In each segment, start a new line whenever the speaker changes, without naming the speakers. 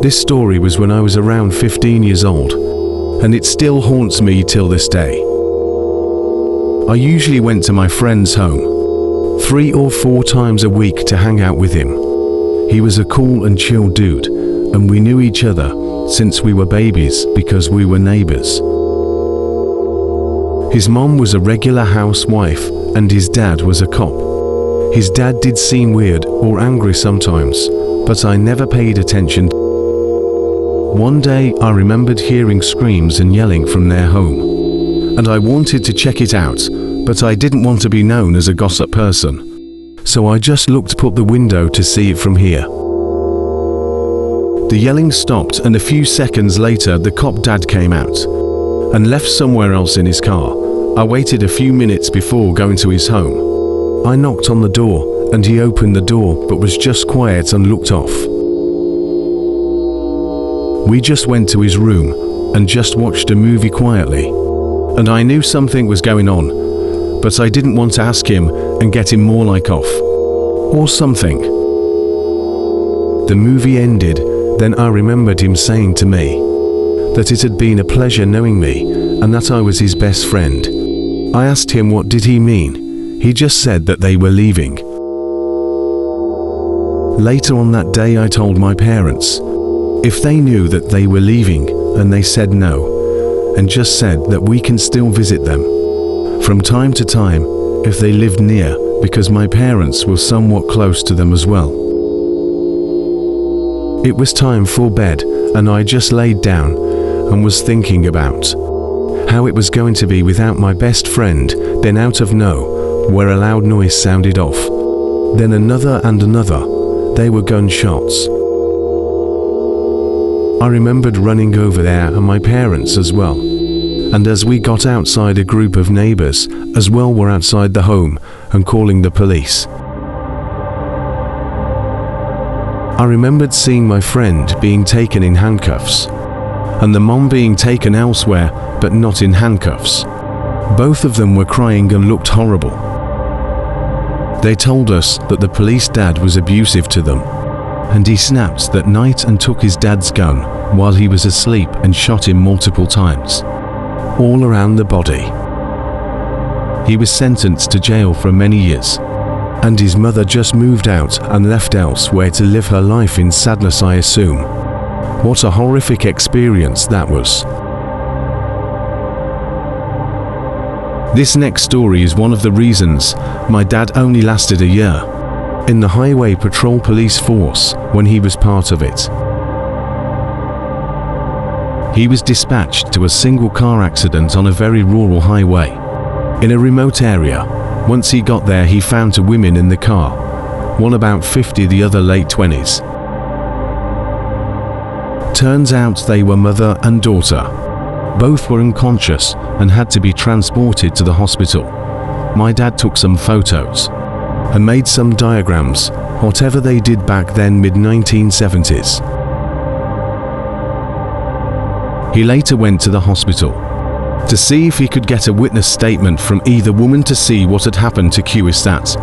This story was when I was around 15 years old, and it still haunts me till this day. I usually went to my friend's home 3 or 4 times a week to hang out with him. He was a cool and chill dude, and we knew each other since we were babies because we were neighbors. His mom was a regular housewife and his dad was a cop. His dad did seem weird or angry sometimes, but I never paid attention. One day I remembered hearing screams and yelling from their home, and I wanted to check it out, but I didn't want to be known as a gossip person. So I just looked up the window to see it from here. The yelling stopped, and a few seconds later the cop dad came out and left somewhere else in his car. I waited a few minutes before going to his home. I knocked on the door and he opened the door but was just quiet and looked off. We just went to his room and just watched a movie quietly, and I knew something was going on, but I didn't want to ask him and get him more like off or something. The movie ended. Then I remembered him saying to me that it had been a pleasure knowing me and that I was his best friend. I asked him what did he mean. He just said that they were leaving. Later on that day I told my parents if they knew that they were leaving, and they said no, and just said that we can still visit them from time to time if they lived near, because my parents were somewhat close to them as well. It was time for bed, and I just laid down and was thinking about how it was going to be without my best friend. Then out of nowhere a loud noise sounded off. Then another and another. They were gunshots. I remembered running over there and my parents as well. And as we got outside, a group of neighbors as well were outside the home and calling the police. I remembered seeing my friend being taken in handcuffs, and the mom being taken elsewhere but not in handcuffs. Both of them were crying and looked horrible. They told us that the police dad was abusive to them, and he snapped that night and took his dad's gun while he was asleep and shot him multiple times, all around the body. He was sentenced to jail for many years, and his mother just moved out and left elsewhere to live her life in sadness, I assume. What a horrific experience that was. This next story is one of the reasons my dad only lasted a year in the Highway Patrol Police Force when he was part of it. He was dispatched to a single car accident on a very rural highway in a remote area. Once he got there, he found 2 women in the car, one about 50, the other late 20s. Turns out they were mother and daughter. Both were unconscious and had to be transported to the hospital. My dad took some photos and made some diagrams, whatever they did back then, mid-1970s. He later went to the hospital to see if he could get a witness statement from either woman to see what had happened to QSAT.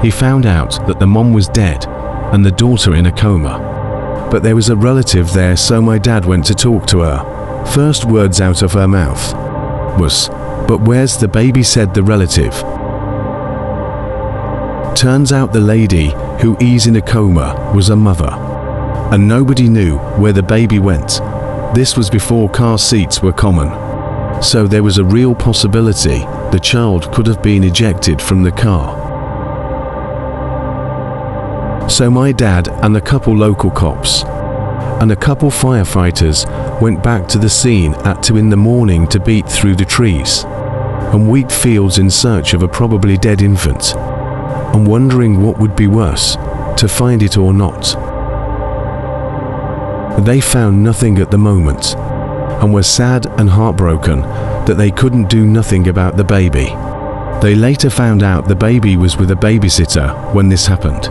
He found out that the mom was dead and the daughter in a coma, but there was a relative there, so my dad went to talk to her. First words out of her mouth was, "But where's the baby?" said the relative. Turns out the lady who is in a coma was a mother, and nobody knew where the baby went. This was before car seats were common, so there was a real possibility the child could have been ejected from the car. So my dad and a couple local cops and a couple firefighters went back to the scene at 2 in the morning to beat through the trees and wheat fields in search of a probably dead infant, and wondering what would be worse, to find it or not. They found nothing at the moment and were sad and heartbroken that they couldn't do nothing about the baby. They later found out the baby was with a babysitter when this happened.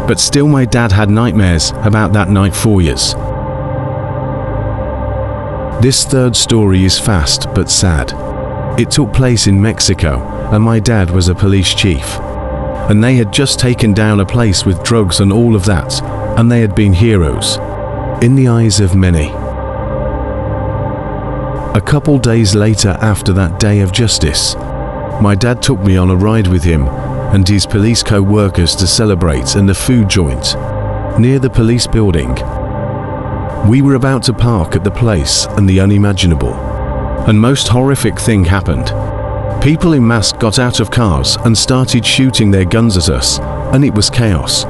But still, my dad had nightmares about that night for years. This third story is fast but sad. It took place in Mexico, and my dad was a police chief. And they had just taken down a place with drugs and all of that, and they had been heroes in the eyes of many. A couple days later, after that day of justice, my dad took me on a ride with him and his police co-workers to celebrate in the food joint near the police building. We were about to park at the place and the unimaginable and most horrific thing happened. People in masks got out of cars and started shooting their guns at us, and it was chaos.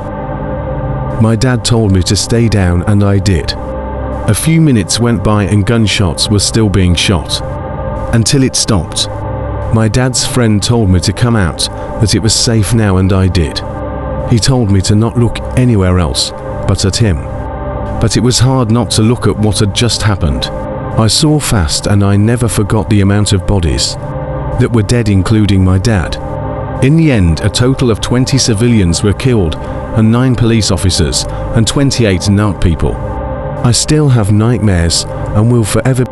My dad told me to stay down and I did. A few minutes went by and gunshots were still being shot until it stopped. My dad's friend told me to come out, that it was safe now, and I did. He told me to not look anywhere else but at him. But it was hard not to look at what had just happened. I saw fast and I never forgot the amount of bodies that were dead, including my dad. In the end, a total of 20 civilians were killed and 9 police officers and 28 NARC people. I still have nightmares and will forever